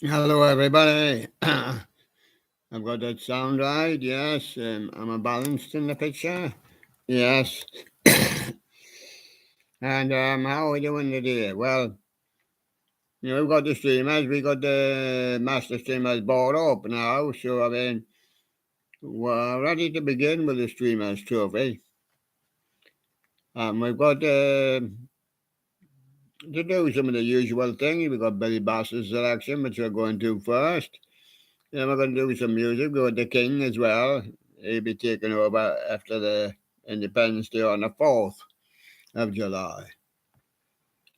Hello, everybody. I've got that sound right. Yes, am I balanced in the picture? Yes. And how are we doing today? Well, we've got the streamers. We got the master streamers board up now. So we're ready to begin with the streamers trophy. We've got to do some of the usual things. We've got Billy Bass's selection, which we're going to first. Then we're going to do some music. We've got the King as well. He'll be taking over after the Independence Day on the 4th of July.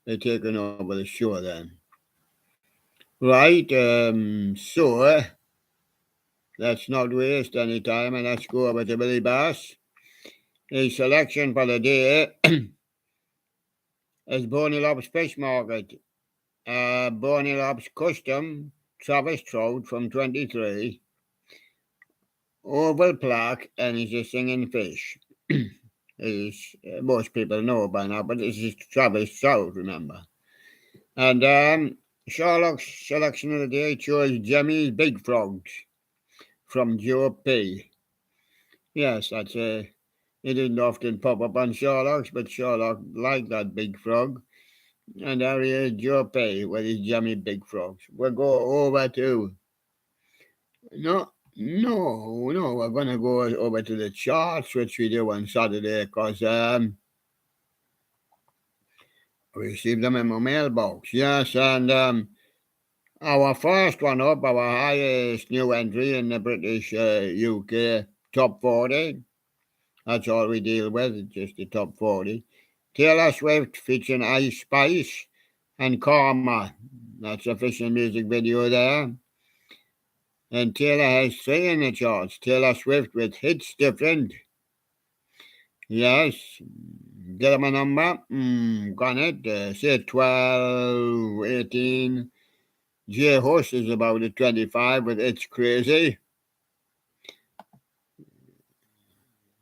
They're taking over the show then. Right, so let's not waste any time and let's go over to Billy Bass. His selection for the day is Bonnie Lob's Fish Market. Bonnie Lob's Custom Travis Trout from 23. Oval plaque, and he's a singing fish. As most people know by now, but this is Travis Trout, remember. And Sherlock's selection of the day chose Jimmy's Big Frogs from Joe P. Yes, that's it didn't often pop up on Sherlock's, but Sherlock liked that big frog. And there he is, Joe P. with his Jimmy Big Frogs. We'll go over to no, we're gonna go over to the charts, which we do on Saturday, because we received them in my mailbox. Yes, and our first one up, our highest new entry in the British UK top 40. That's all we deal with, just the top 40. Taylor Swift featuring Ice Spice and Karma. That's official music video there. And Taylor has 3 in the charts. Taylor Swift with Hits Different. Yes. Get him a number. Got it. Say 12, 18. J Hush is about a 25 with It's Crazy.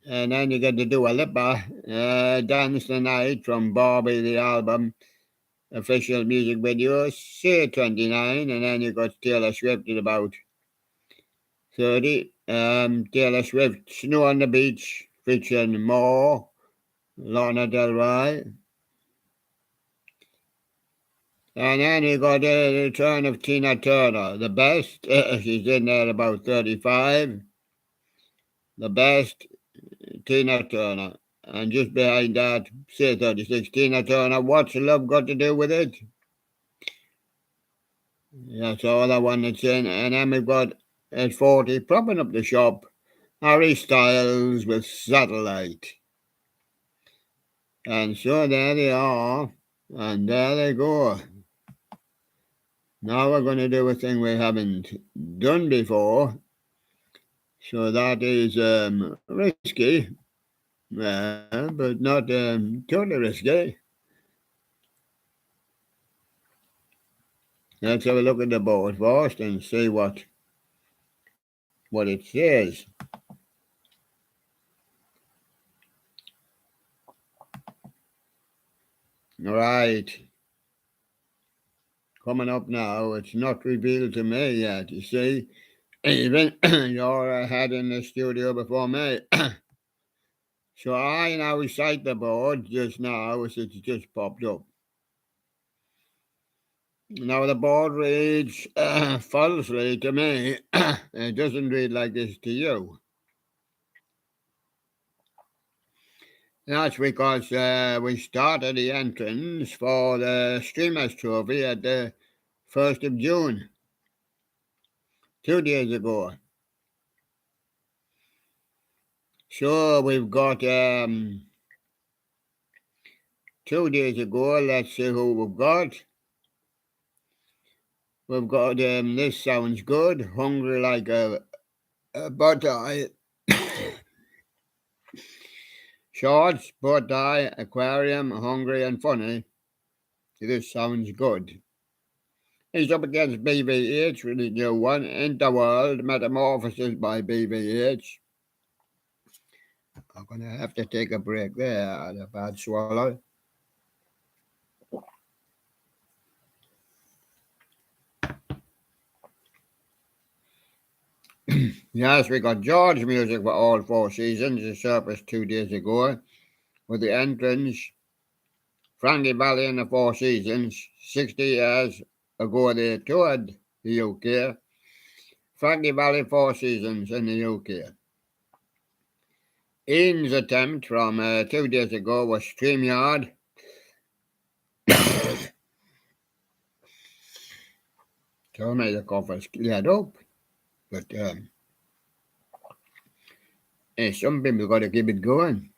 And then you get the Dua Lipa, Dance the Night from Barbie the album, official music video, say 29. And then you got Taylor Swift at about 30. Taylor Swift, Snow on the Beach, featuring More, Lana Del Rey. And then you got the return of Tina Turner, the best. She's in there about 35. The best, Tina Turner. And just behind that, say 36, Tina Turner. What's Love Got to Do with It? That's all the one that's in. And then we've got at 40, propping up the shop, Harry Styles with Satellite. And so there they are. And there they go. Now we're going to do a thing we haven't done before. So that is risky, but not totally risky. Let's have a look at the board first and see what it says. Right. Coming up now, it's not revealed to me yet, you see. Even you're ahead in the studio before me. So I now recite the board just now as it's just popped up. Now the board reads falsely to me. It doesn't read like this to you. That's because we started the entrance for the Streamers Trophy at the 1st of June, 2 days ago. So we've got 2 days ago. Let's see who we've got. We've got This Sounds Good, Hungry Like a Butter. Shorts, Butter, Aquarium, Hungry and Funny. This Sounds Good. He's up against BVH with his new one, Interworld Metamorphosis by BVH. I'm going to have to take a break there. I had a bad swallow. Yes, we got George music for all 4 seasons. It surfaced 2 days ago with the entrance. Frankie Valli in the 4 seasons. 60 years ago they toured the UK. Frankie Valli 4 seasons in the UK. Ian's attempt from 2 days ago was StreamYard. Told me the cough was cleared up. But some people got to keep it going.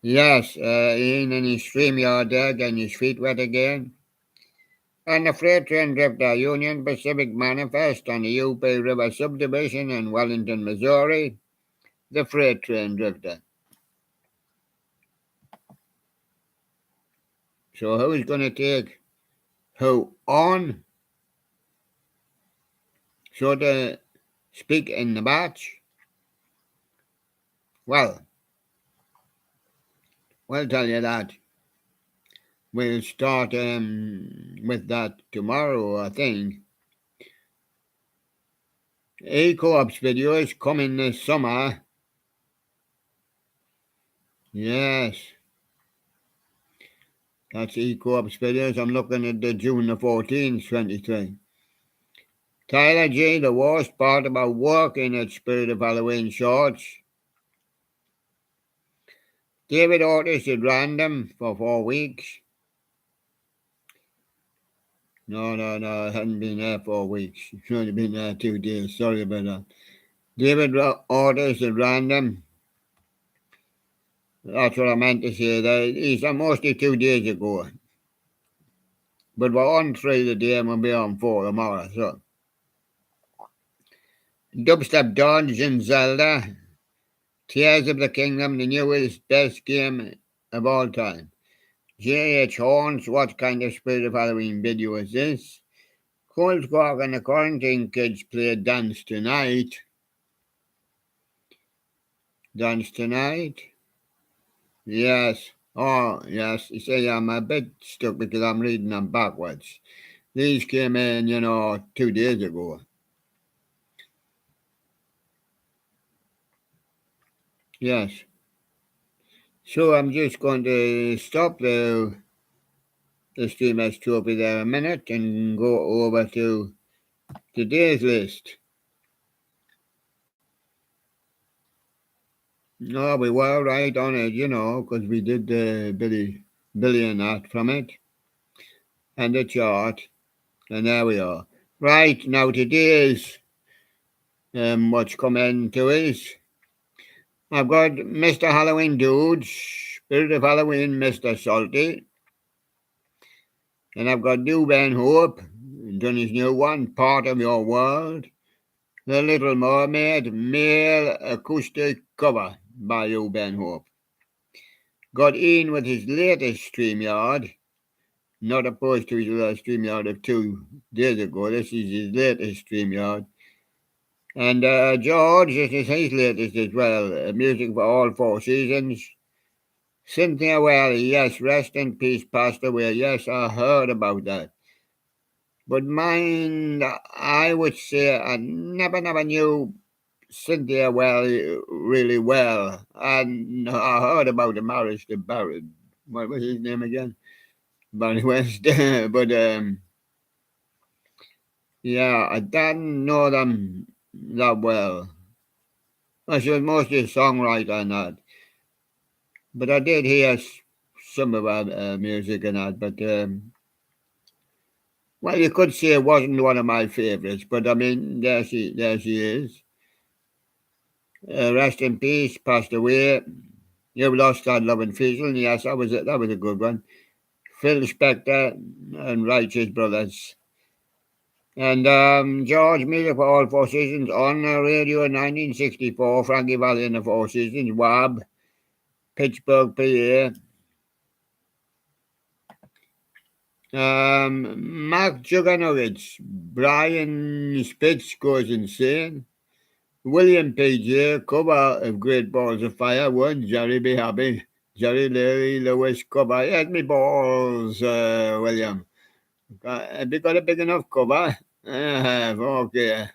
Yes, Ian and his StreamYard there getting his feet wet again. And the Freight Train Drifter Union Pacific Manifest on the UP River Subdivision in Wellington, Missouri. The Freight Train Drifter. So who's going to take who on? So to speak in the batch? Well, we'll tell you that. We'll start with that tomorrow, I think. E-Co-op's videos coming this summer. Yes. That's E-Co-op's videos. I'm looking at the June the 14th, 23. Tyler G, the worst part about working at Spirit of Halloween shorts. David Otis at random for 4 weeks. No, I hadn't been there 4 weeks. It's only been there 2 days. Sorry about that. David Otis at random. That's what I meant to say. He's mostly 2 days ago. But we're on 3 today and we'll be on 4 tomorrow. So, Dubstep Dodge and Zelda. Tears of the Kingdom, the newest, best game of all time. J.H. Horns, what kind of Spirit of Halloween video is this? Cold Squawk and the Quarantine Kids play Dance Tonight. Dance Tonight? Yes. Oh, yes. You see, I'm a bit stuck because I'm reading them backwards. These came in, 2 days ago. Yes. So I'm just going to stop the Streamers Trophy there a minute and go over to today's list. No, we were right on it, because we did the Billy and that from it. And the chart. And there we are. Right, now today's what's coming to is I've got Mr. Halloween Dudes, Spirit of Halloween, Mr. Salty. And I've got New Ben Hope, done his new one, Part of Your World. The Little Mermaid, male acoustic cover by New Ben Hope. Got Ian with his latest StreamYard, not opposed to his StreamYard of 2 days ago. This is his latest StreamYard. And George, this is his latest as well. Music for all 4 seasons. Cynthia Welly, yes, rest in peace, passed away. Yes, I heard about that. But mine, I would say I never knew Cynthia Welly really well. And I heard about the marriage to Barry. What was his name again? Barry West. But yeah, I didn't know them that well. She was mostly a songwriter and that. But I did hear some of her music and that. But well, you could say it wasn't one of my favourites. But I mean, there she is. Rest in peace. Passed away. You've lost that loving feeling. Yes, that was a good one. Phil Spector and Righteous Brothers. And George Miller for all 4 seasons on the radio in 1964. Frankie Valli in the 4 seasons. WAB, Pittsburgh, PA. Mark Juganovich, Brian Spitz goes insane. William P.J. cover of Great Balls of Fire. One, Jerry Be Happy. Jerry Lee Lewis cover. Yes, me balls, William. Have you got a big enough cover? I have. Okay.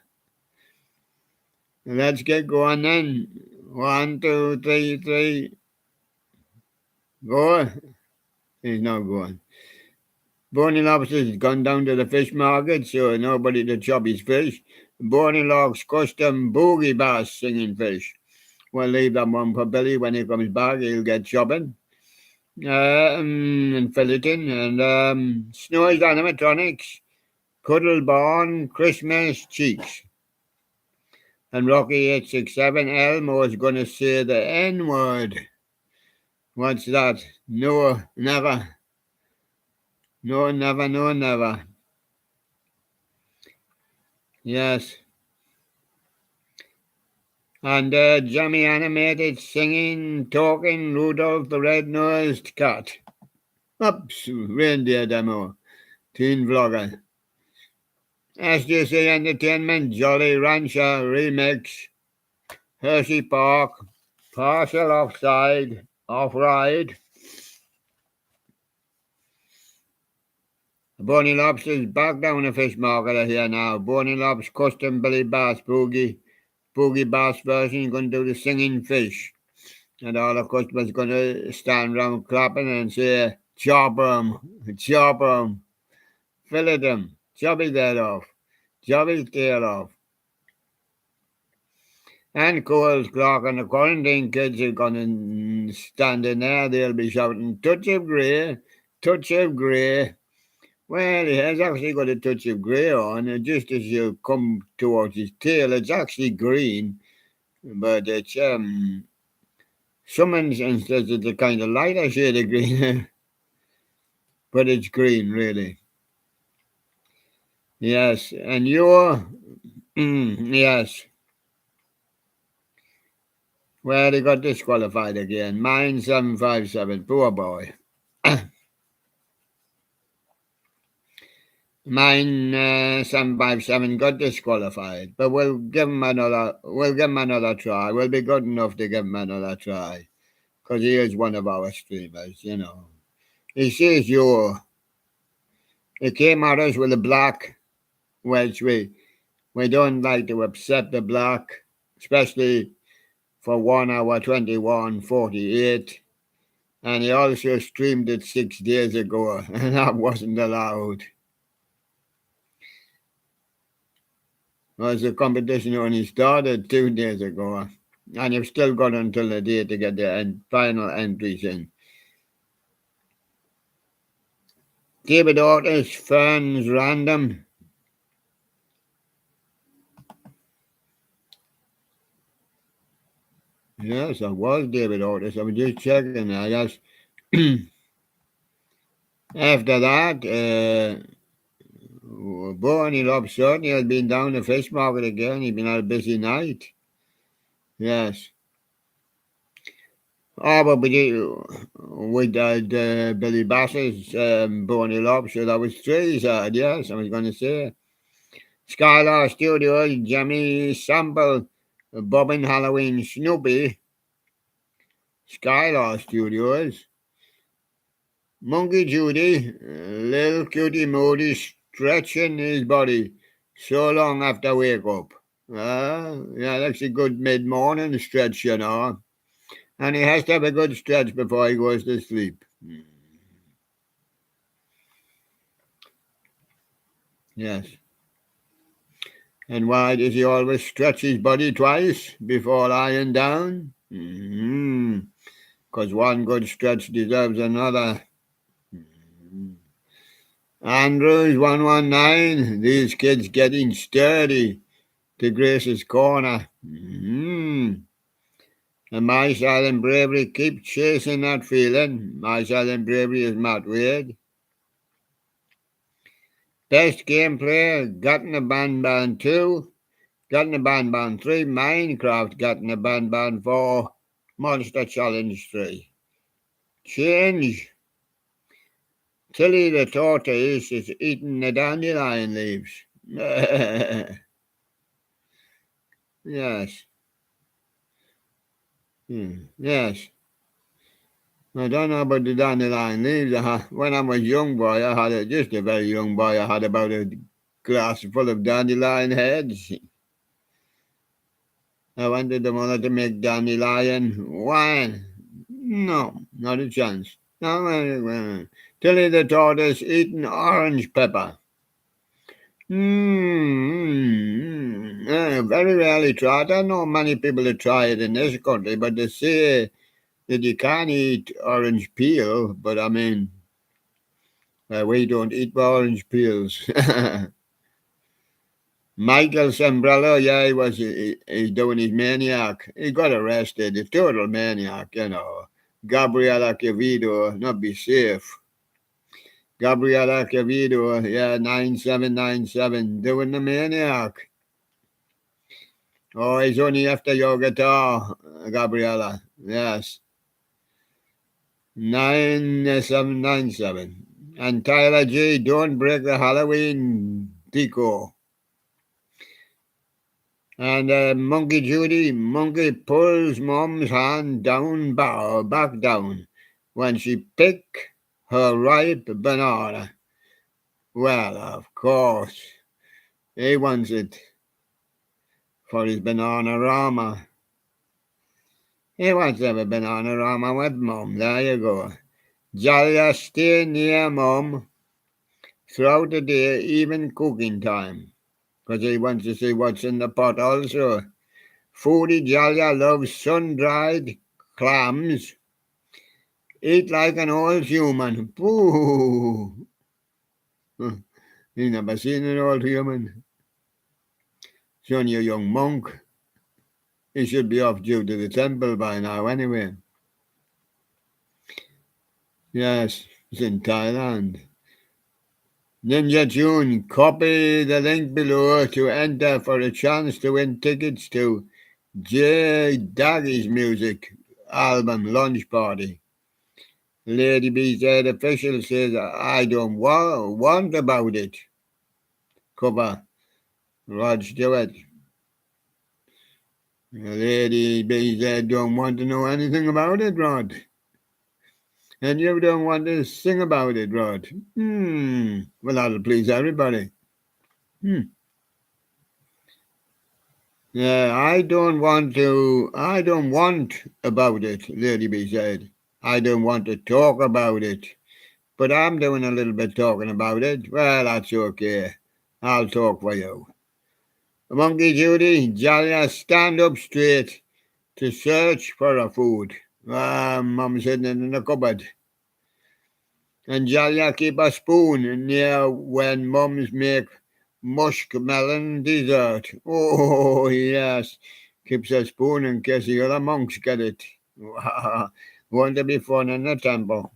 Let's get going then. 1, 2, 3, 3. Go. He's not going. Bonnie Lobster's gone down to the fish market, so nobody to chop his fish. Bonnie Lob's custom boogie bass singing fish. We'll leave that one for Billy. When he comes back, he'll get chopping. And filleting. And Snowy's animatronics. Cuddleborn Christmas cheeks. And Rocky 867 Elmo's gonna say the N word. What's that? No, never. No, never, no, never. Yes. And Jimmy Animated singing, talking Rudolph the Red-Nosed Cat. Ups, reindeer demo. Teen vlogger. SJC Entertainment, Jolly Rancher remix. Hershey Park, partial offside, off-ride. Bonnie Lobster's back down the fish market here now. Bonnie Lob's custom Billy Bass boogie bass version, going to do the singing fish. And all the customers going to stand around clapping and say, chop 'em, fillet 'em, chop his head off, chop his tail off. And Coles Clark and the quarantine kids are going to stand in there. They'll be shouting, touch of grey, touch of grey. Well, he has actually got a touch of grey on, and just as you come towards his tail, it's actually green, but it's some instances it's a kind of lighter shade of green, but it's green, really. Yes, and you're, yes. Well, he got disqualified again. Mine 757, poor boy. Mine 757 got disqualified, but we'll give him another. We'll give him another try. We'll be good enough to give him another try, because he is one of our streamers. You know, he says he came at us with a black, which we don't like to upset the black, especially for 1 hour 21:48. And he also streamed it 6 days ago, and that wasn't allowed. Because the competition only started 2 days ago, and you've still got until the day to get the final entries in. David Otis, Ferns Random. Yes, it was David Otis. I was just checking. I guess after that, Bonnie Lobster, he has been down the fish market again. He's been had a busy night. Yes. Oh, but with Billy Bass's Bonnie Lobster, that was 3, yes, I was going to say. Skylar Studios, Jimmy Sample, Bobbin Halloween Snoopy. Skylar Studios. Monkey Judy, little cutie Moody stretching his body so long after wake up. Yeah, that's a good mid-morning stretch, you know. And he has to have a good stretch before he goes to sleep. Yes. And why does he always stretch his body twice before lying down? Because one good stretch deserves another. Andrews 119, these kids getting sturdy to Grace's corner. And My Silent Bravery, keep chasing that feeling. My Silent Bravery is Matt Wade. Best gameplay, Got in the Band 2, Got in the Band 3, Minecraft, Got in the Band 4, Monster Challenge 3. Change. Tilly the tortoise is eating the dandelion leaves. Yes. Yes. I don't know about the dandelion leaves. When I was young boy, just a very young boy, I had about glass full of dandelion heads. I wanted the mother to make dandelion wine. No, not a chance. No, Tilly the tortoise eating orange pepper. Very rarely try. I don't know many people that try it in this country, but they say that you can't eat orange peel. But I mean, we don't eat orange peels. Michael Sembrello, yeah, he's doing his maniac. He got arrested, a total maniac, you know. Gabriela Quevedo, not be safe. Gabriela Quevedo, yeah, 9797, doing the maniac. Oh, he's only after your guitar, Gabriela. Yes. 9797. And Tyler G, don't break the Halloween deco. And Monkey Judy, Monkey pulls Mom's hand down, back down, when she pick her ripe banana. Well, of course, he wants it for his Bananarama. He wants to have a Bananarama with Mum. There you go. Jolly stay near Mum throughout the day, even cooking time, because he wants to see what's in the pot also. Foodie Jalia loves sun-dried clams. Eat like an old human. Pooh. You never seen an old human. It's only a young monk. He should be off due to the temple by now anyway. Yes, it's in Thailand. Ninja June, copy the link below to enter for a chance to win tickets to J Daggy's music album launch party. Lady BZ official says, I don't want about it. Cover Rod Stewart. Lady BZ don't want to know anything about it, Rod. And you don't want to sing about it, Rod. Well, that'll please everybody. Yeah, I don't want about it, Lady B said. I don't want to talk about it. But I'm doing a little bit talking about it. Well, that's okay. I'll talk for you. Monkey Judy, Jalia, stand up straight to search for a food. Mum's hidden in the cupboard. And Jalia, keep a spoon near when mums make muskmelon dessert. Oh, yes. Keeps a spoon in case the other monks get it. Won't it be fun in the temple?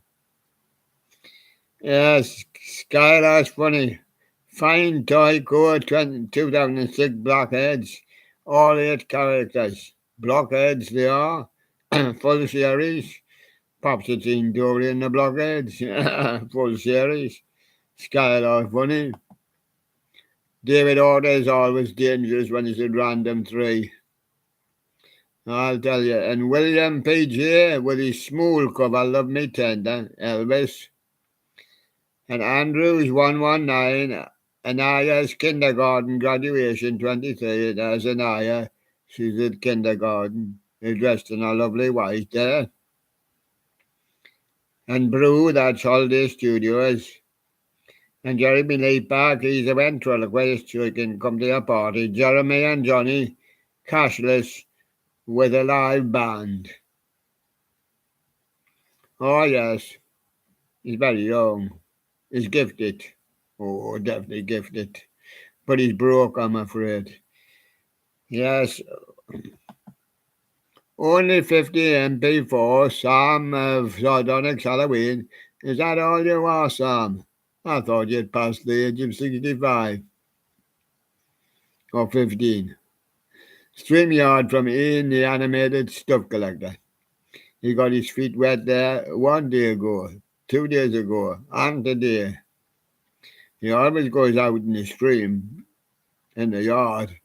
Yes, Skylar's funny. Fine toy core 2006 blockheads. All 8 characters. Blockheads they are. Full series. Pops it in Dory and the blockheads. Full series. Skylar funny. David Order is always dangerous when he's at random 3. I'll tell you. And William P.J. with his smooth cover, Love Me Tender, Elvis. And Andrews 119, Anaya's kindergarten graduation 23. There's Anaya. She's at kindergarten. She's dressed in a lovely white there. And Brew, that's Holiday Studios. And Jeremy Lee Park, he's a ventriloquist, so he can come to your party. Jeremy and Johnny, cashless, with a live band. Oh, yes. He's very young. He's gifted. Oh, definitely gifted. But he's broke, I'm afraid. Yes. Only 50 MP4, Sam of Sardonyx Halloween. Is that all you are, Sam? I thought you'd passed the age of 65. Or 15. StreamYard from Ian, the animated stuff collector. He got his feet wet there 1 day ago, 2 days ago, and today. He always goes out in the stream, in the yard.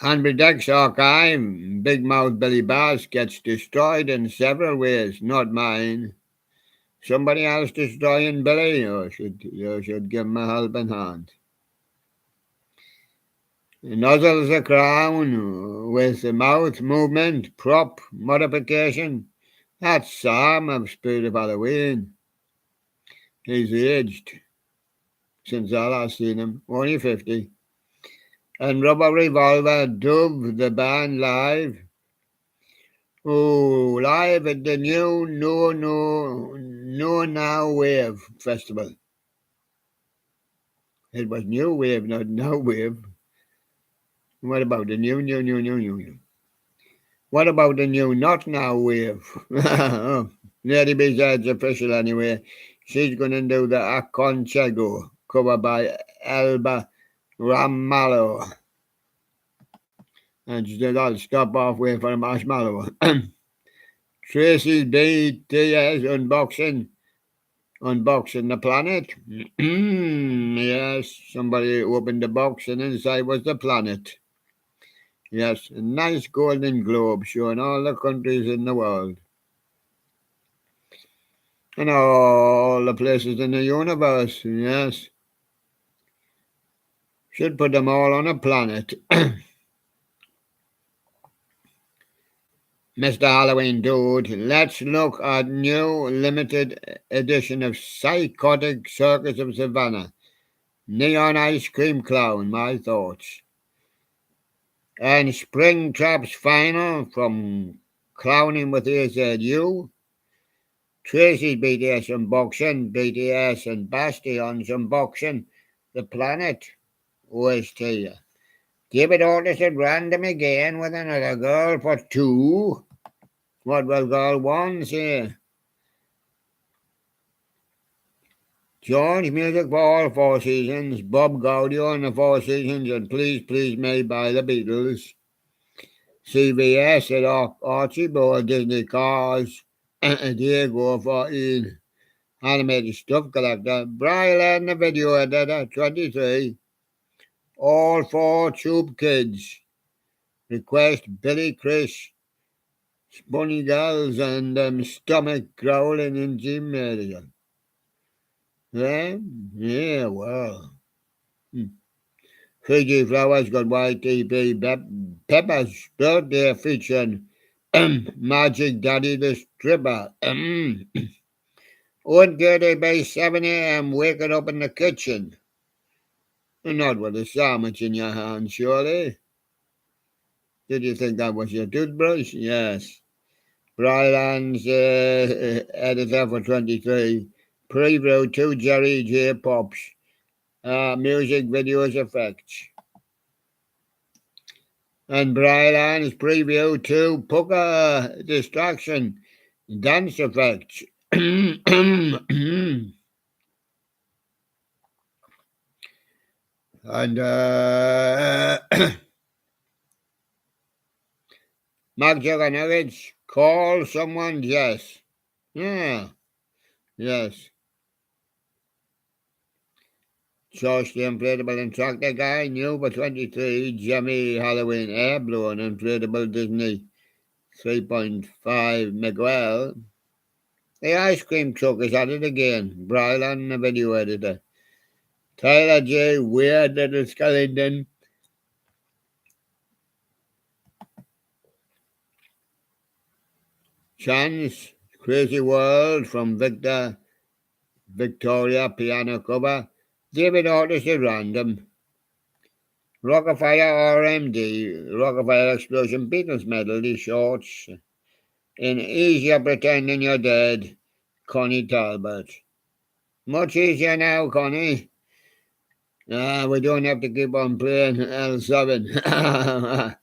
And Redux Archive, Big Mouth Billy Bass gets destroyed in several ways, not mine. somebody else destroying Billy, you should give him a helping hand. Nuzzles the crown with the mouth movement, prop modification. That's Sam of Spirit of Halloween. He's aged since I last seen him, only 50. And Rubber Revolver, Dove, the band live. Oh, live at the new No Now Wave Festival. It was New Wave, not Now Wave. What about the new? What about the new Not Now Wave? Lady Besides official anyway. She's going to do the Aconchego cover by Elba Ramallo. And she said, I'll stop halfway for a marshmallow. Tracy's BTS unboxing the planet. Yes, somebody opened the box and inside was the planet. Yes, a nice golden globe showing all the countries in the world. And all the places in the universe, yes. Should put them all on a planet. Mr. Halloween Dude, let's look at new limited edition of Psychotic Circus of Savannah. Neon Ice Cream Clown, my thoughts. And Springtrap's final from Clowning with AZU. Tracy's BTS unboxing, BTS and Bastion's unboxing. The Planet OST. David Ortiz at random again with another girl for 2. What will girl 1 say? George Music for all 4 seasons. Bob Gaudio on the 4 seasons. And Please Please Me by the Beatles. CBS at Archibald Disney Cars. Diego for Ian. Animated Stuff Collector. Brian the Video Editor 23. All 4 Tube Kids. Request Billy Chris. Spunny Girls and Stomach Growling in Jim Meridian. Yeah, well. Fiji Flowers got YTP Pepper's birthday featuring Magic Daddy the Stripper. 1:30 by 7 a.m. waking up in the kitchen. Not with a sandwich in your hand, surely. Did you think that was your toothbrush? Yes. Bryland's editor for 23. Preview 2 Jerry J. Pops. Music videos effects. And Bryland's preview 2 Puka Distraction dance effects. And Mark Jaganovich, call someone, yes. Yeah, yes. Josh the inflatable instructor guy, new for 23, Jimmy Halloween air blown inflatable Disney 3.5 Miguel. The ice cream truck is at it again. Brylan, the video editor. Tyler J. Weird Little Skeleton. Chance, Crazy World from Victoria piano cover. David Ortiz at random. Rockafire RMD, Rockafire Explosion Beatles medley shorts. In Easier Pretending You're Dead, Connie Talbot. Much easier now, Connie. We don't have to keep on playing L7.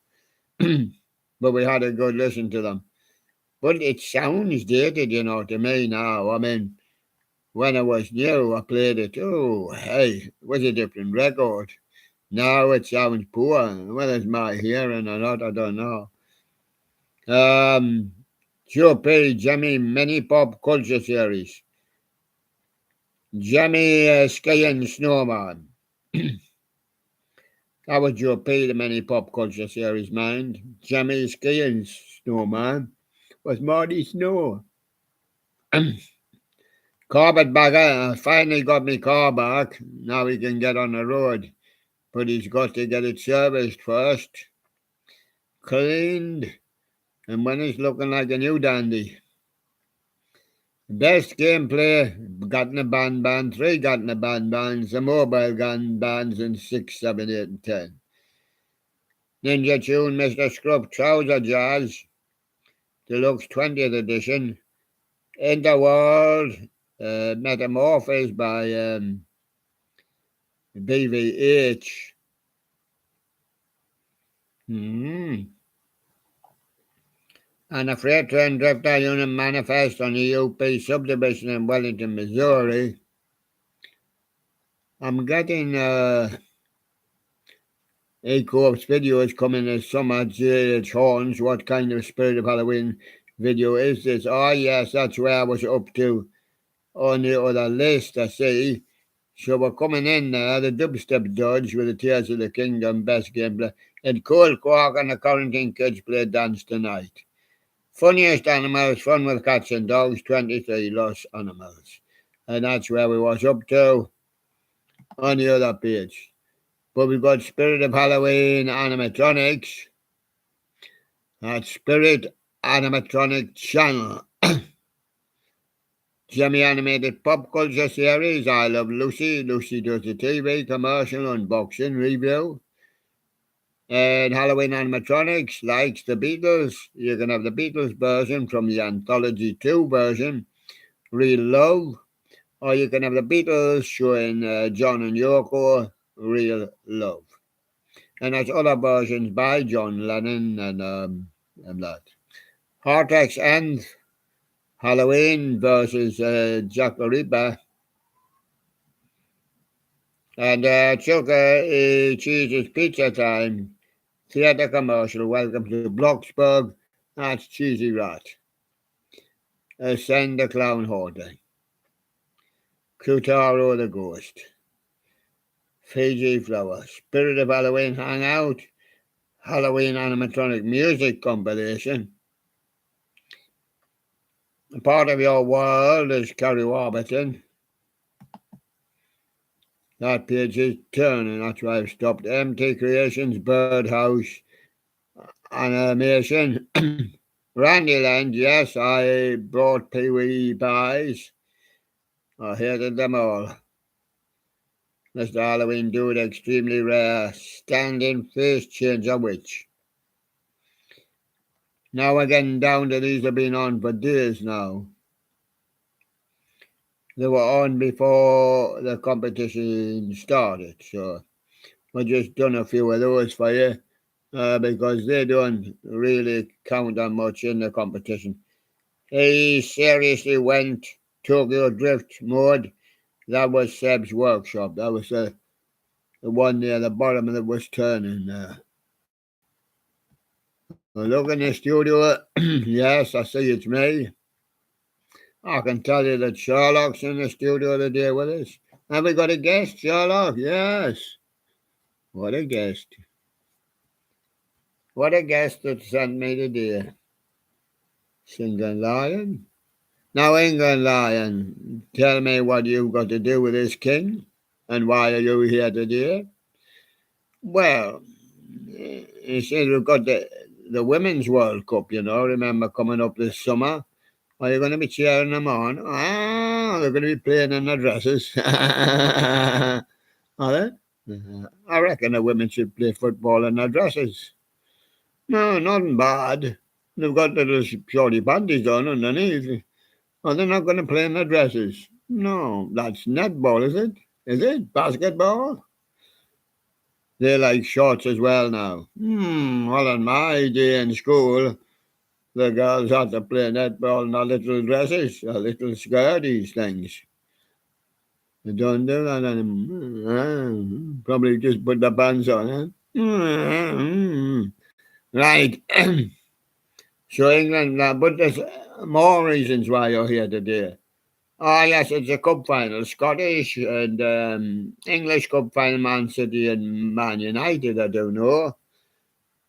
But we had a good listen to them. But it sounds dated, to me now. I mean, when I was new, I played it. Oh, hey, it was a different record. Now it sounds poor. Whether it's my hearing or not, I don't know. Joe P. Jimmy Mini Pop Culture Series. Jimmy Skiing Snowman. That was Joe P. the Mini Pop Culture Series, mind. Jimmy Skiing Snowman was Marty Snow. Corbett back. I finally got my car back. Now he can get on the road. But he's got to get it serviced first, cleaned, and when it's looking like a new dandy. Best gameplay, got in the band, 3 got in the bands, the mobile gun bands in 6, 7, 8, and 10. Ninja Tune, Mr. Scrub, Trouser Jazz, Deluxe 20th edition, Interworld, Metamorphosis by BVH. And a freight train drifter unit manifest on the UP subdivision in Wellington, Missouri. I'm getting A-Corp's videos coming this summer. J.H. Horns, what kind of Spirit of Halloween video is this? Oh, yes, that's where I was up to on the other list, I see. So we're coming in there, the Dubstep Dodge with the Tears of the Kingdom, best gameplay. And Cold Quark and the Quarantine Kids play Dance Tonight. Funniest Animals, Fun with Cats and Dogs, 23 Lost Animals. And that's where we was up to on the other page. But we've got Spirit of Halloween Animatronics. That's Spirit Animatronic Channel. Semi-animated pop culture series. I Love Lucy. Lucy does the TV commercial, unboxing, review. And Halloween animatronics, likes the Beatles. You can have the Beatles version from the Anthology 2 version, Real Love. Or you can have the Beatles showing John and Yoko, Real Love. And there's other versions by John Lennon and that. Hortex and Halloween versus Jack the Ripper. And Chuka Cheese's Pizza Time. Theatre commercial. Welcome to Bloxburg. That's Cheesy Rat. Send the Clown Hoarder. Kutaro the Ghost. Fiji Flower. Spirit of Halloween Hangout. Halloween animatronic music compilation. A part of your world is Kerry Warburton. That page is turning, that's why I've stopped. MT Creations, Birdhouse, Animation. Randyland, yes, I brought Pee-wee pies. I hated them all. Mr. Halloween Dude, extremely rare. Standing face changer witch. Now we're getting down to these have been on for days now. They were on before the competition started, so I just done a few of those for you because they don't really count that much in the competition. He seriously went Tokyo Drift mode. That was Seb's workshop. That was the one near the bottom that was turning there. Look in the studio. Yes, I see it's me. I can tell you that Sherlock's in the studio today with us. Have we got a guest, Sherlock? Yes. What a guest. What a guest that sent me today. England Lion. Now, England Lion, tell me what you've got to do with this king and why are you here today? Well, you see, we've got the Women's World Cup, remember coming up this summer. Are you going to be cheering them on? They're going to be playing in their dresses. Are they? I reckon the women should play football in their dresses. No, nothing bad. They've got little shorty panties on underneath. Oh, they're not going to play in their dresses. No, that's netball, is it? Is it? Basketball? They like shorts as well now. Well, in my day in school, the girls had to play netball in their little dresses, their little skirties things. They don't do that anymore. Probably just put the pants on, huh? Right. So England, but there's more reasons why you're here today. Oh, yes, it's a cup final. Scottish and English cup final, Man City and Man United, I don't know.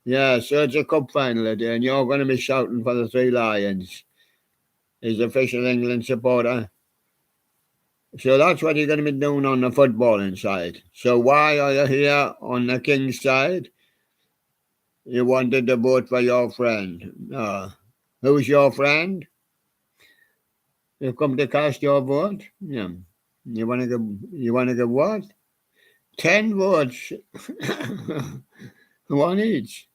Yeah, so it's a cup final today, and you're going to be shouting for the Three Lions. He's the official England supporter. So that's what you're going to be doing on the footballing side. So why are you here on the King's side? You wanted to vote for your friend. Who's your friend? You come to cast your vote? Yeah. You want to give what? 10 votes. One each.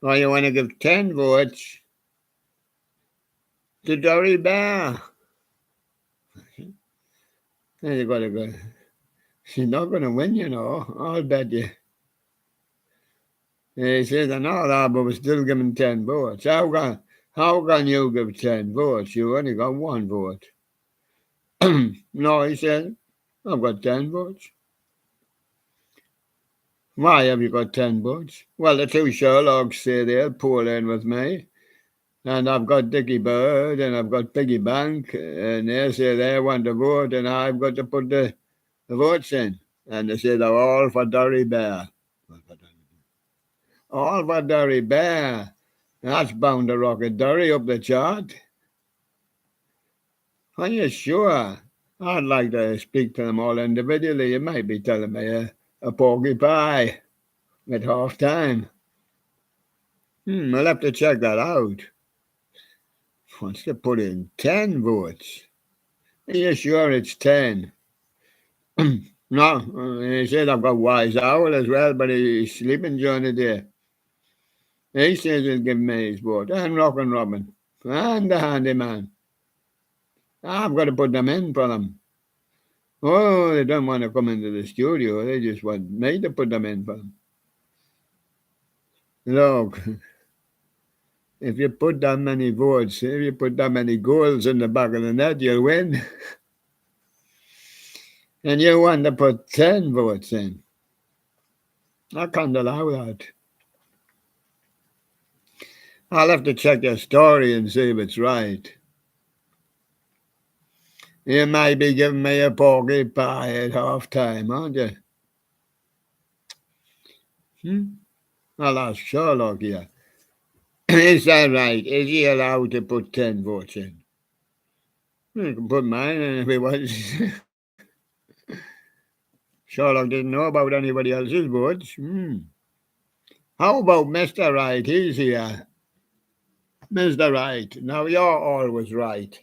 Or you want to give 10 votes to Dory Bear. Then you got to go. She's not going to win, I'll bet you. He says, no, but we're still giving 10 votes. How can you give 10 votes? You only got one vote. No, he said, I've got 10 votes. Why have you got 10 votes? Well, the two Sherlocks say they'll pull in with me. And I've got Dickie Bird and I've got Piggy Bank. And they say they want to vote and I've got to put the votes in. And they say they're all for Dory Bear. All for Dory Bear. That's bound to rocket Dory up the chart. Are you sure? I'd like to speak to them all individually. You might be telling me a porky pie at half time. I'll have to check that out. Wants to put in 10 votes. Are you sure it's 10? No, he said I've got Wise Owl as well, but he's sleeping during the day. He says he'll give me his vote. And Rockin' Robin. And the Handyman. I've got to put them in for them. Oh, they don't want to come into the studio. They just want me to put them in for them. Look, if you put that many votes, if you put that many goals in the back of the net, you'll win. And you want to put 10 votes in. I can't allow that. I'll have to check your story and see if it's right. You might be giving me a porky pie at half time, aren't you? I'll ask Sherlock here. Is that right? Is he allowed to put 10 votes in? You can put mine in if he was. Sherlock didn't know about anybody else's votes. How about Mr. Right? He's here. Mr. Right. Now, you're always right.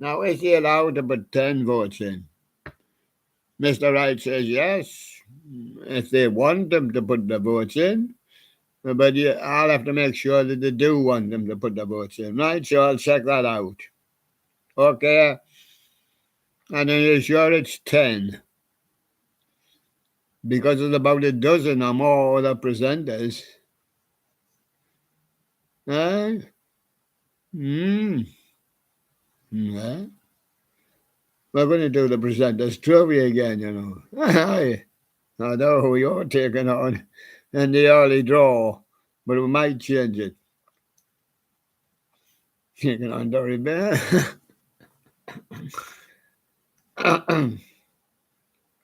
Now, is he allowed to put 10 votes in? Mr. Right says yes, if they want them to put the votes in. But I'll have to make sure that they do want them to put the votes in, right? So I'll check that out. Okay? And are you sure it's 10? Because there's about a dozen or more other presenters. Huh? Yeah. We're going to do the presenters trivia again, I know who you're taking on in the early draw, but we might change it. Taking on Dory Bear.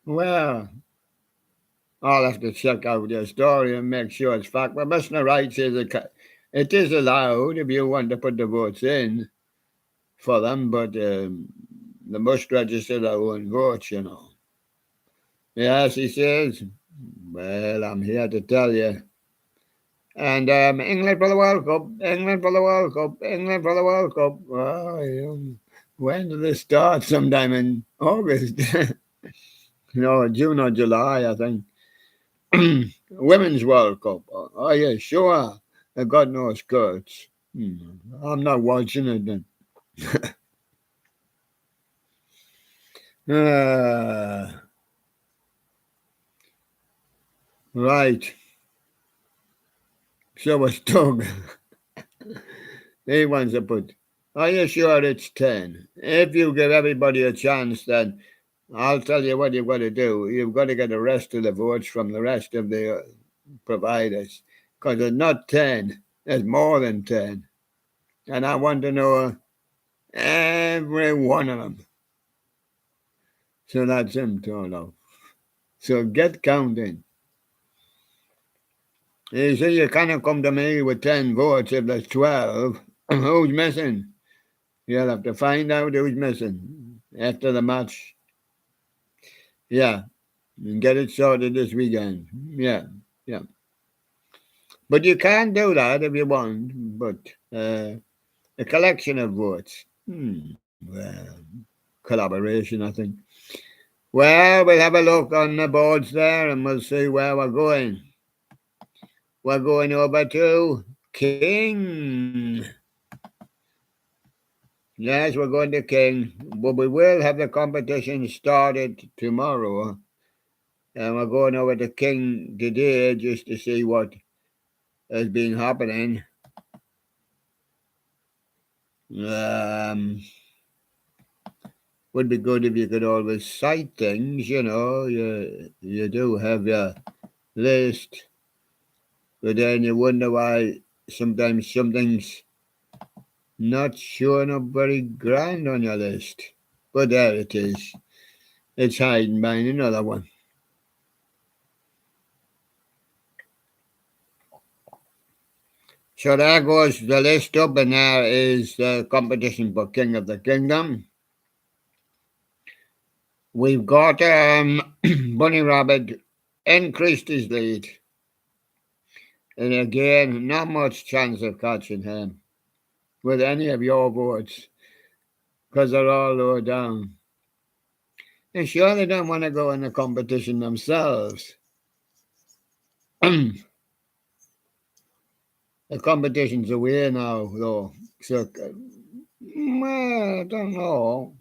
Well, I'll have to check out your story and make sure it's fact. But Mr. Wright says it is allowed if you want to put the votes in for them, but they must register their own votes, Yes, he says. Well, I'm here to tell you. And England for the World Cup, England for the World Cup, England for the World Cup. Oh, when did this start? Sometime in August. June or July, I think. Women's World Cup. Are you sure? I got no skirts. I'm not watching it then. Right. So was Doug. He wants to put, are you sure it's 10? If you give everybody a chance, then I'll tell you what you've got to do. You've got to get the rest of the votes from the rest of the providers. Because it's not 10. There's more than 10. And I want to know every one of them. So that's him, Tolo. So get counting. You see, you can't come to me with 10 votes if there's 12. Who's missing? You'll have to find out who's missing after the match. Yeah, and get it sorted this weekend. Yeah, yeah. But you can do that if you want. But a collection of votes. Well, collaboration, I think. Well, we'll have a look on the boards there and we'll see where we're going. We're going over to King. Yes, we're going to King. But we will have the competition started tomorrow. And we're going over to King today just to see what has been happening. Would be good if you could always cite things, you know. You do have your list, but then you wonder why sometimes something's not showing up very grand on your list. But there it is. It's hiding behind another one. So there goes the list up, and there is the competition for King of the Kingdom. We've got Bunny Rabbit increased his lead. And again, not much chance of catching him with any of your votes because they're all low down. And sure, they don't want to go in the competition themselves. The competition's away now, though. So, well, I don't know.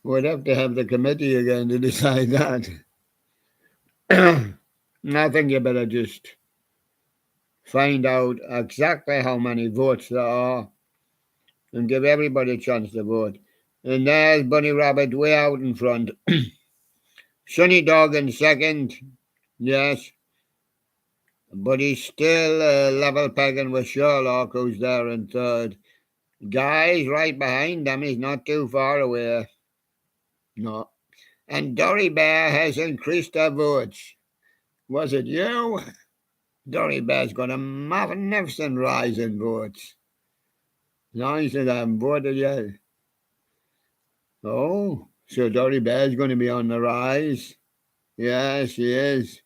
We'd have to have the committee again to decide that. I think you better just find out exactly how many votes there are and give everybody a chance to vote. And there's Bunny Rabbit way out in front. Sunny Dog in second, yes. But he's still level pegging with Sherlock, who's there in third. Guy's right behind him. He's not too far away. No. And Dory Bear has increased her votes. Was it you? Dory Bear's got a magnificent rise in votes. Nice that I haven't voted yet. Oh, so Dory Bear's going to be on the rise. Yes, she is.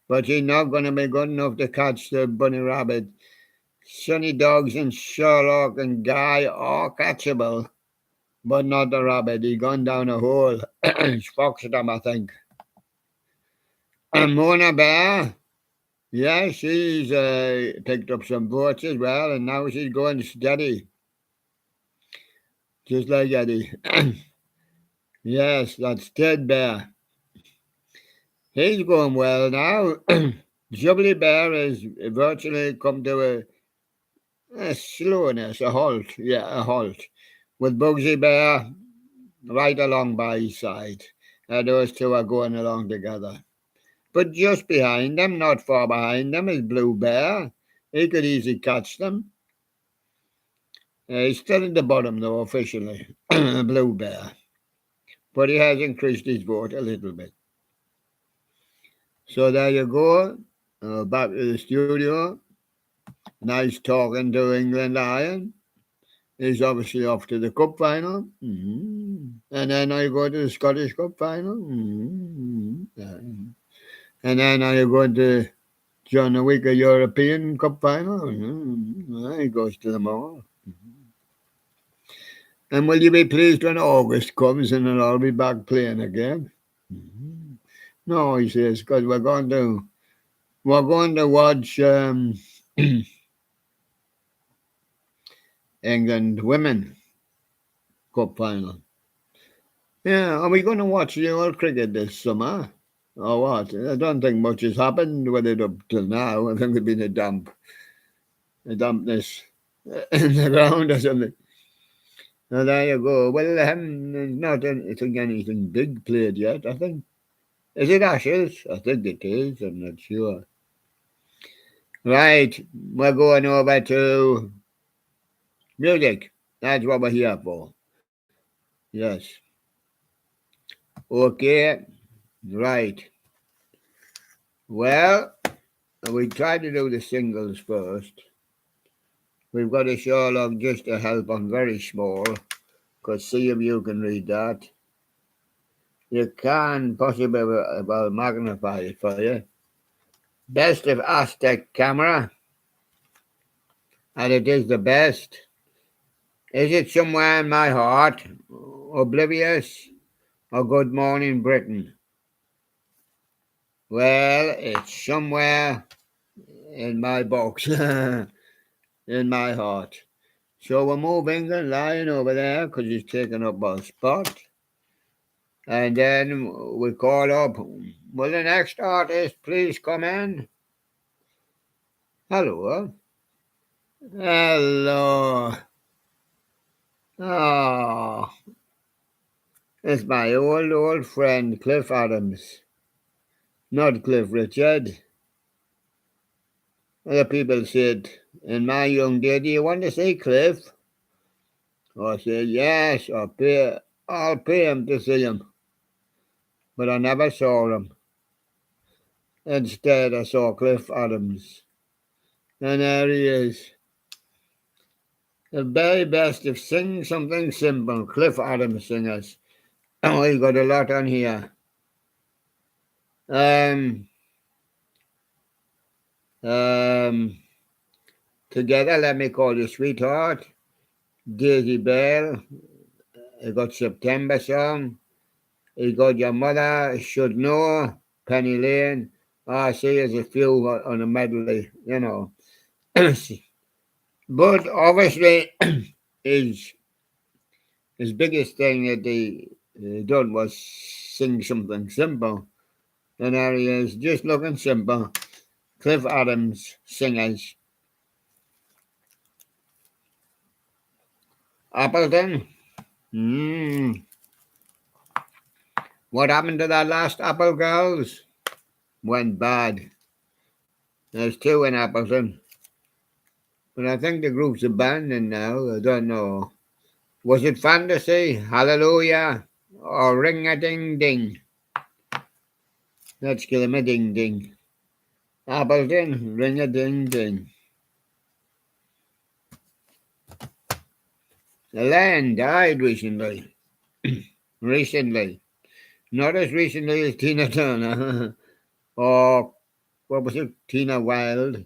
But she's not going to be good enough to catch the Bunny Rabbit. Sunny Dogs and Sherlock and Guy are catchable, but not the rabbit. He's gone down a hole. It's Foxdom, I think. And Mona Bear, yeah, she's picked up some votes as well, and now she's going steady. Just like Eddie. Yes, that's Ted Bear. He's going well now. Jubilee Bear has virtually come to a slowness, a halt. Yeah, a halt. With Bugsy Bear right along by his side. Those two are going along together. But just behind them, not far behind them, is Blue Bear. He could easily catch them. He's still at the bottom, though, officially. Blue Bear. But he has increased his vote a little bit. So there you go. Back to the studio. Nice talking to England Lion. He's obviously off to the Cup final. And then I go to the Scottish Cup final. And then I go to John a Wicker European Cup final. He goes to them all. And will you be pleased when August comes and then I'll be back playing again? No, he says, because we're going to watch England Women Cup final. Yeah, are we going to watch the old cricket this summer? Or what? I don't think much has happened with it up till now. I think there's been a dampness in the ground or something. Now there you go. Well, not anything big played yet, I think. Is it Ashes? I think it is. I'm not sure. Right, we're going over to music. That's what we're here for. Yes. Okay. Right. Well, we try to do the singles first. We've got a Sherlock just to help on very small, because see if you can read that. You can possibly well magnify it for you. Best of Aztec camera, and it is the best. Is it somewhere in my heart, oblivious, or good morning Britain? Well, it's somewhere in my box, in my heart. So we'll move England lying over there because he's taken up our spot. And then we call up, will the next artist please come in? Hello. Hello. Oh, it's my old friend Cliff Adams. Not Cliff Richard. Other people said, in my young day, do you want to see Cliff? I said, yes, I'll pay him to see him. But I never saw him. Instead, I saw Cliff Adams. And there he is. The very best of Sing Something Simple, Cliff Adams singers. Oh, he got a lot on here. Together, Let Me Call You Sweetheart, Daisy Bell, he got September Song, he got Your Mother Should Know, Penny Lane. I see there's a few on a medley, you know. But obviously, his biggest thing that he done was Sing Something Simple. And there he is, just looking simple. Cliff Adams, singers. Appleton. What happened to that last Apple Girls? Went bad. There's two in Appleton. But I think the group's abandoned now. I don't know. Was it Fantasy, Hallelujah, or Ring-a-Ding-Ding? Let's give him a ding-ding. Appleton, Ring-a-Ding-Ding. Elaine died recently. Not as recently as Tina Turner. Or, what was it, Tina Wild.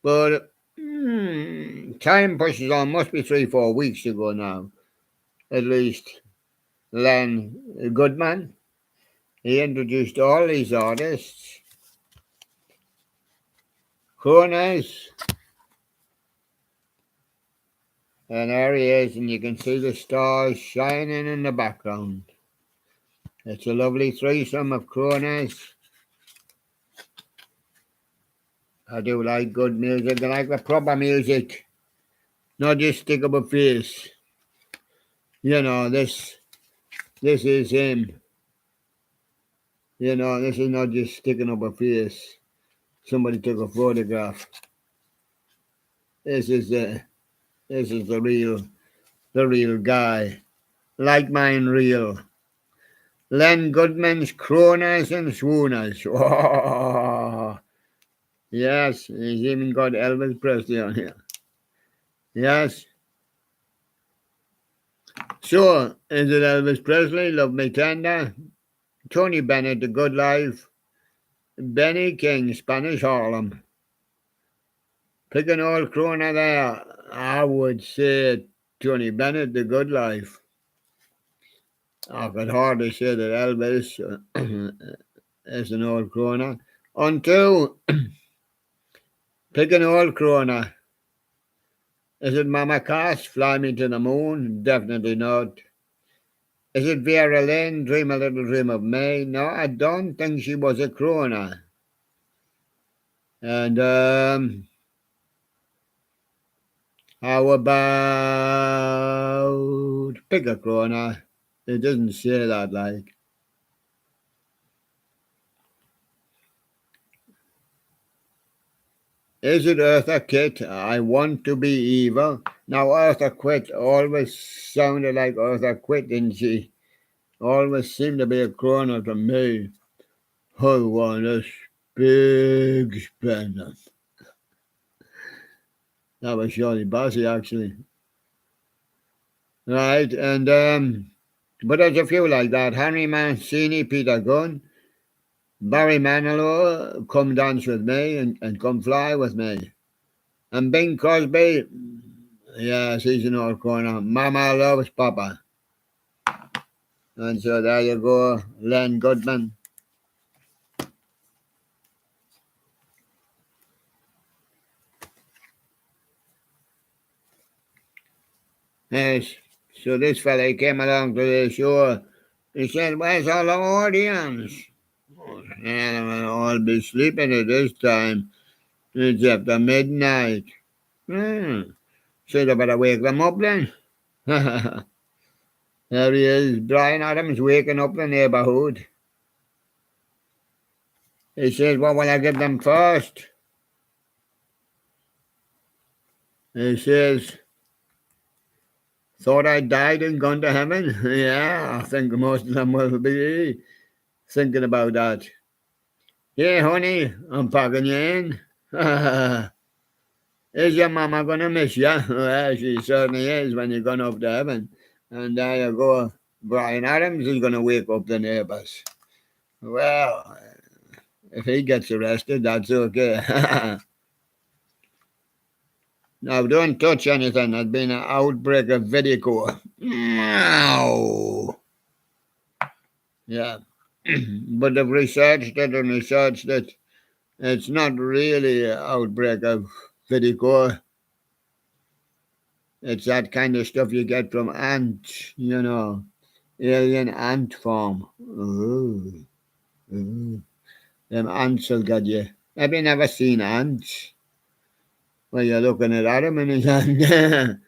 But time pushes on. Must be 3-4 weeks ago now. At least. Len Goodman. He introduced all these artists. Corners. And there he is, and you can see the stars shining in the background. It's a lovely threesome of crooners. I do like good music. I like the proper music. Not just stick up a face. You know, this is him. You know, this is not just sticking up a face. Somebody took a photograph. This is the real guy. Like mine real. Len Goodman's Crooners and Swooners. Oh, yes, he's even got Elvis Presley on here. Yes. So, is it Elvis Presley, Love Me Tender? Tony Bennett, The Good Life? Benny King, Spanish Harlem? Pick an old crooner there. I would say Tony Bennett, The Good Life. I could hardly say that Elvis is an old crooner. Until pick an old crooner. Is it Mama Cass, Fly Me to the Moon? Definitely not. Is it Vera Lynn, Dream a Little Dream of Me? No, I don't think she was a crooner. And how about pick a crooner? It doesn't say that like. Is it Eartha Kitt? I Want to Be Evil. Now, Eartha Kitt always sounded like Eartha Kitt, didn't she? Always seemed to be a crooner to me. I want a big spender. That was Shirley Bassey, actually. Right, and But there's a few like that. Henry Mancini, Peter Gunn, Barry Manilow, come dance with me and come fly with me. And Bing Crosby, yes, he's an old corner. Mama loves Papa. And so there you go, Len Goodman. Yes, so this fella came along to the show. He said, "Where's all the audience?" And I'll be sleeping at this time. It's after midnight. Said I better wake them up then. There he is, Bryan Adams waking up the neighbourhood. He says, "What will I give them first?" He says, "Thought I died and gone to heaven." Yeah, I think most of them will be thinking about that. "Hey, honey, I'm packing you in." Is your mama going to miss you? Well, she certainly is when you're going up to heaven. And there you go. Bryan Adams is going to wake up the neighbours. Well, if he gets arrested, that's okay. Now, don't touch anything. There's been an outbreak of vertigo. Meow. Yeah. But they've researched it and researched it. It's not really an outbreak of vertigo. It's that kind of stuff you get from ants, alien ant farm. Ooh, ooh. Them ants will get you. Have you never seen ants? Well, you're looking at Adam and his hand.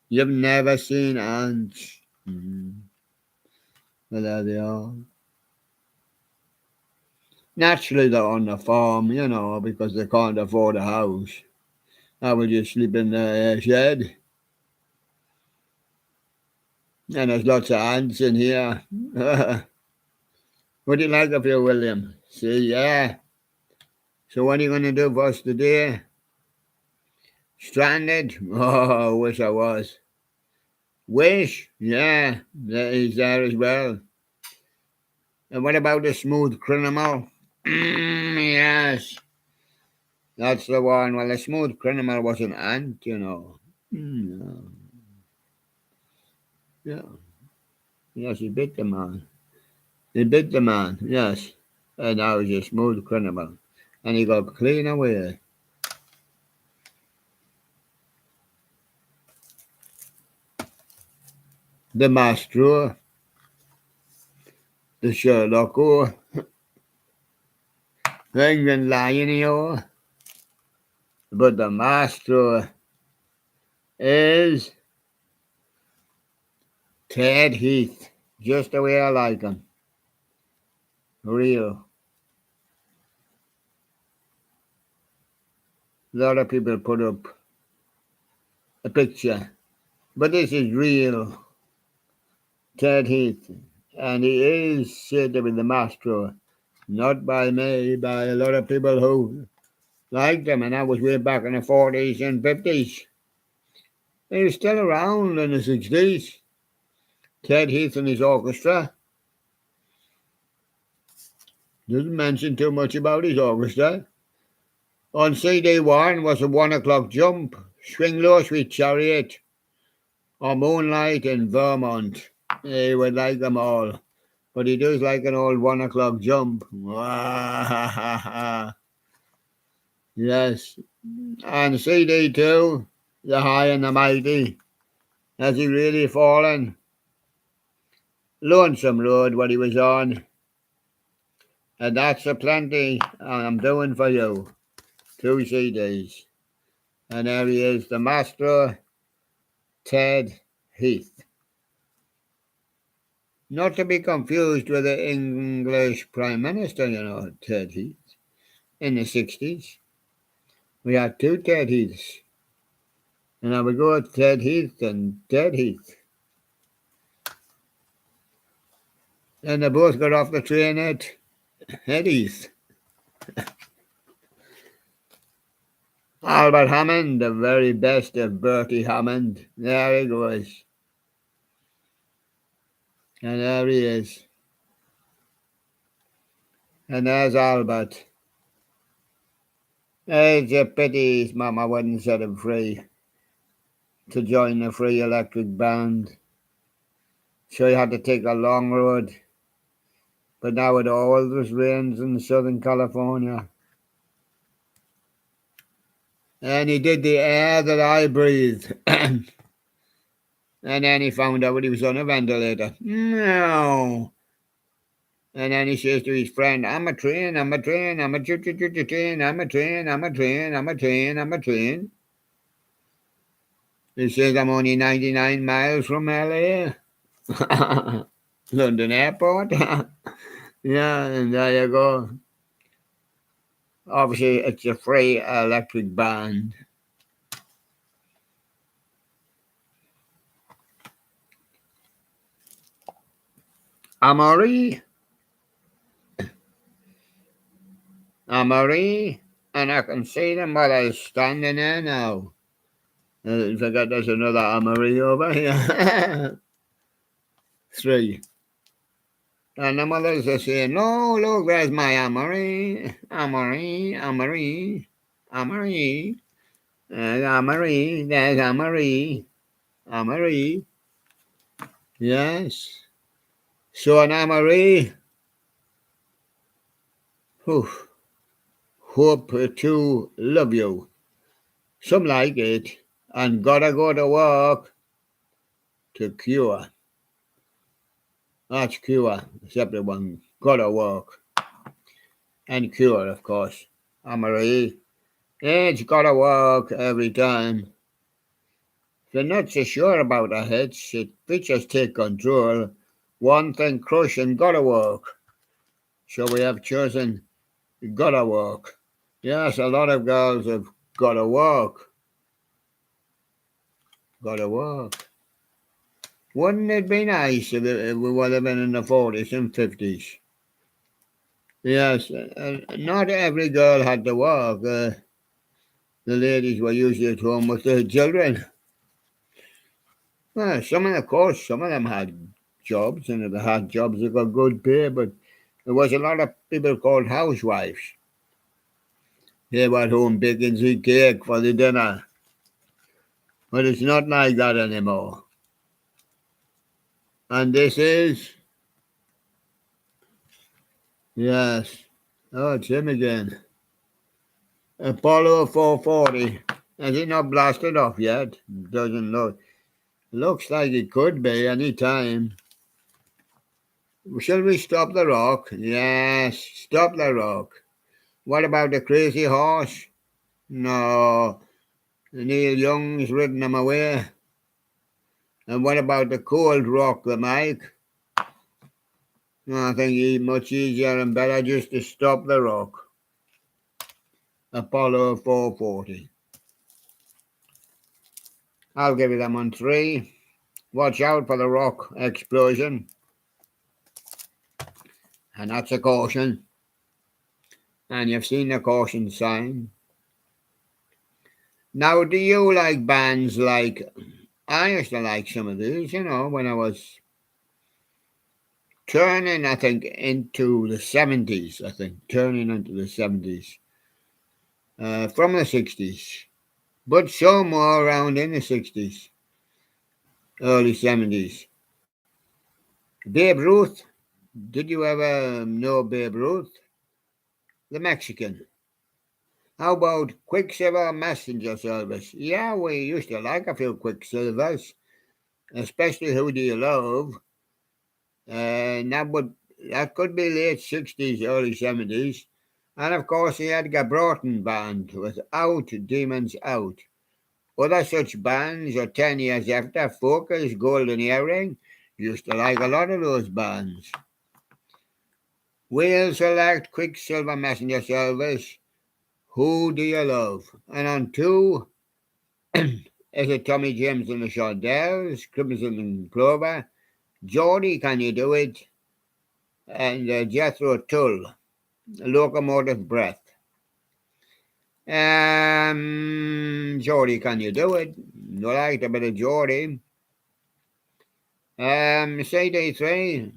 You've never seen ants. Well, there they are. Naturally, they're on the farm, because they can't afford a house. I would just sleep in the shed. And there's lots of ants in here. What do you like of you, William? See, yeah. So what are you going to do for us today? Stranded? Oh, I wish I was. Wish? Yeah, he's there as well. And what about the smooth criminal? Yes. That's the one. Well, the smooth criminal was an ant, Yeah. Yes, he bit the man. He bit the man, yes. And now he's a smooth criminal. And he got clean away. The Mastro, the Sherlock, the England Lion, but the Mastro is Ted Heath, just the way I like him. Real. A lot of people put up a picture, but this is real Ted Heath, and he is said to be the Mastro, not by me, by a lot of people who liked him, and that was way back in the 40s and 50s. He was still around in the 60s. Ted Heath and his orchestra. Doesn't mention too much about his orchestra. On CD1 was a 1 o'clock jump, Swing Low, Sweet Chariot, or Moonlight in Vermont. He would like them all. But he does like an old 1 o'clock jump. Yes. And CD2, The High and the Mighty. Has he really fallen? Lonesome Road, what he was on. And that's a plenty I'm doing for you. 2 CDs. And there he is, the Master Ted Heath. Not to be confused with the English Prime Minister, Ted Heath, in the 60s. We had 2 Ted Heaths. And I would go with Ted Heath and Ted Heath. And they both got off the train at Heath. Albert Hammond, the very best of Bertie Hammond. There he goes. And there he is. And there's Albert. It's a pity his mama wouldn't set him free to join the Free Electric Band. So he had to take a long road. But now it always rains in Southern California. And he did the air that I breathe. And then he found out he was on a ventilator. No. And then he says to his friend, I'm a train, I'm a train, I'm a train, I'm a train, I'm a train, I'm a train, I'm a train. He says, I'm only 99 miles from LA. London Airport. Yeah, and there you go. Obviously, it's a Free Electric Band. Amory, and I can see them while I'm standing there now. I forgot there's another Amory over here. 3. And the mothers are saying, no, look, there's my Amory. Amory, Amory, Amory. There's Amory, there's Amory. Amory. Yes. So an Amory. Hope to love you. Some like it. And gotta go to work to cure. That's cure. A separate one. Gotta work. And cure, of course. Amory. It's gotta work every time. If you're not so sure about a hitch, if bitches take control, one thing crush and gotta work. So we have chosen gotta work. Yes, a lot of girls have gotta work. Gotta work. Wouldn't it be nice if we were living in the 40s and 50s? Yes, not every girl had to work. The ladies were usually at home with their children. Well, some of them had jobs, and if they had jobs, they got good pay, but there was a lot of people called housewives. They were at home baking the cake for the dinner. But it's not like that anymore. And this is... Yes. Oh, it's him again. Apollo 440. Has it not blasted off yet? Doesn't look. Looks like it could be any time. Shall we stop the rock? Yes, stop the rock. What about the crazy horse? No. Neil Young's ridden him away. And what about the cold rock, the Mike? No, I think it's much easier and better just to stop the rock. Apollo 440. I'll give you them on 3. Watch out for the rock explosion. And that's a caution. And you've seen the caution sign. Now, do you like bands like... I used to like some of these, when I was turning, I think, into the 70s, turning into the 70s. From the 60s. But some more around in the 60s. Early 70s. Babe Ruth. Did you ever know Babe Ruth? The Mexican. How about Quicksilver Messenger Service? Yeah, we used to like a few Quicksilvers, especially Who Do You Love? That could be late 60s, early 70s. And of course, he had Gabrotten Band with Out, Demons Out. Other such bands are 10 years after, Focus, Golden Earring. Used to like a lot of those bands. We'll select Quicksilver Messenger Service. Who Do You Love? And on 2, is it Tommy James and the Shondells, Crimson and Clover, Geordie, Can You Do It? And Jethro Tull, Locomotive Breath. Geordie, Can You Do It? You liked a bit of Geordie. CD3,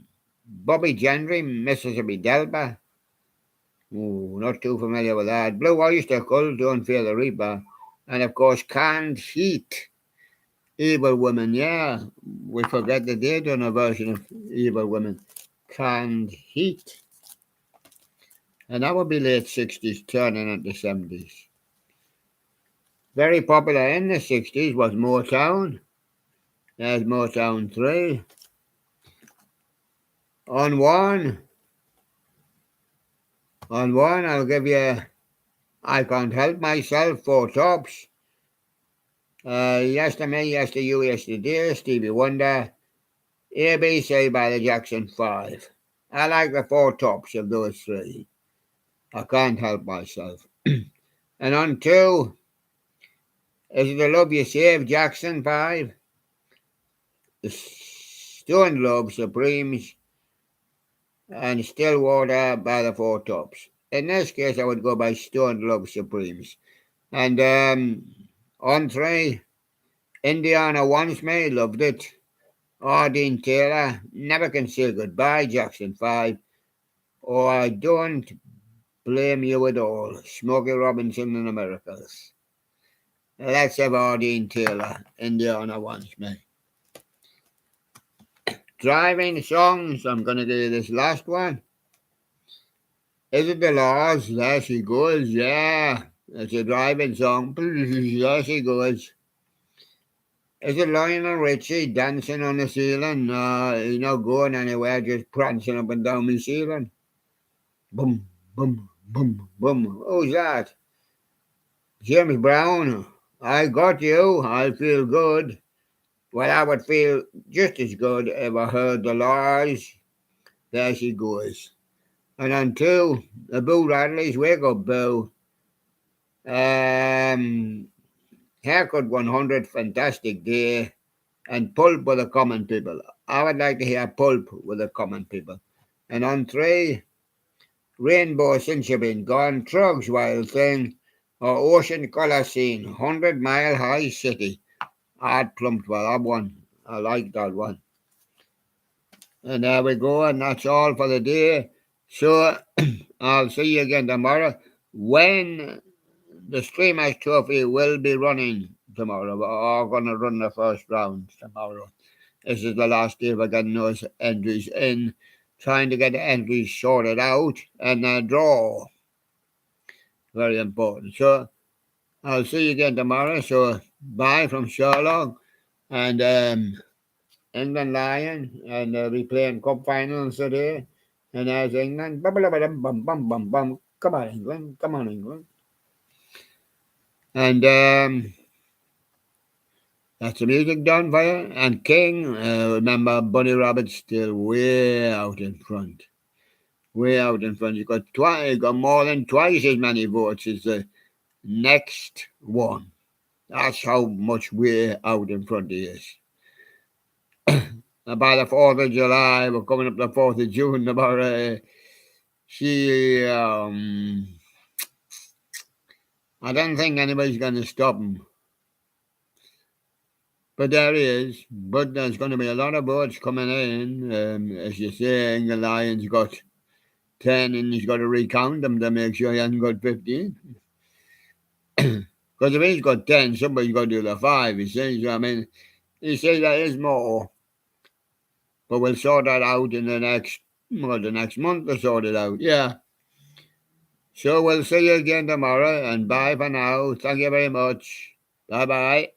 Bobby Gentry, Mississippi Delta. Ooh, not too familiar with that. Blue Oyster Cult, Don't Fear the Reaper. And of course, Canned Heat, Evil Woman. Yeah, we forget that they done a version of Evil Woman. Canned Heat. And that would be late 60s, turning into 70s. Very popular in the 60s was Motown. There's Motown 3. On one, I'll give you I Can't Help Myself, Four Tops. Yes to Me, Yes to You, Yes to Dear, Stevie Wonder. ABC by the Jackson 5. I like the Four Tops of those three. I Can't Help Myself. And on two, Is It the Love You Save, Jackson 5. The Stone Love Supremes. And Stillwater by the Four Tops. In this case, I would go by Stone Love Supremes. And on three, Indiana Wants Me, loved it. Dean Taylor, Never Can Say Goodbye, Jackson 5. Or I Don't Blame You at All, Smokey Robinson and the Miracles. Let's have Dean Taylor, Indiana Wants Me. Driving songs, I'm going to do this last one. Is It the Laws? There She Goes, yeah. It's a driving song. There she goes. Is it Lionel Richie dancing on the ceiling? He's not going anywhere, just prancing up and down the ceiling. Boom, boom, boom, boom. Who's that? James Brown. I got you. I feel good. Well, I would feel just as good if I heard the Laws. There she goes. And on two, the Boo Radleys, Wake Up Boo. Haircut 100, Fantastic Day. And Pulp with the Common People. I would like to hear Pulp with the Common People. And on three, Rainbow Since You've Been Gone, Trugs Wild Thing, or Ocean Colour Scene, 100 Mile High City. I'd plumped for that one. I like that one. And there we go, and that's all for the day. So I'll see you again tomorrow when the Streamers Trophy will be running tomorrow. We're all going to run the first round tomorrow. This is the last day we're getting those entries in, trying to get the entries sorted out and draw. Very important. So I'll see you again tomorrow. So bye from Sherlock and England Lion, and they'll be playing cup finals today. And there's England. Come on, England. Come on, England. And that's the music done for you. And King, remember, Bunny Rabbit's still way out in front. Way out in front. He got more than twice as many votes as the next one. That's how much way out in front he is. By the 4th of July, we're coming up the 4th of June. About I don't think anybody's going to stop him. But there he is. But there's going to be a lot of votes coming in. As you say, the Lions got 10, and he's got to recount them to make sure he hasn't got 15. Because if he's got 10, somebody's got to do the 5, he says. I mean, he says there is more. But we'll sort that out in the next month to sort it out. Yeah. So we'll see you again tomorrow, and bye for now. Thank you very much. Bye-bye.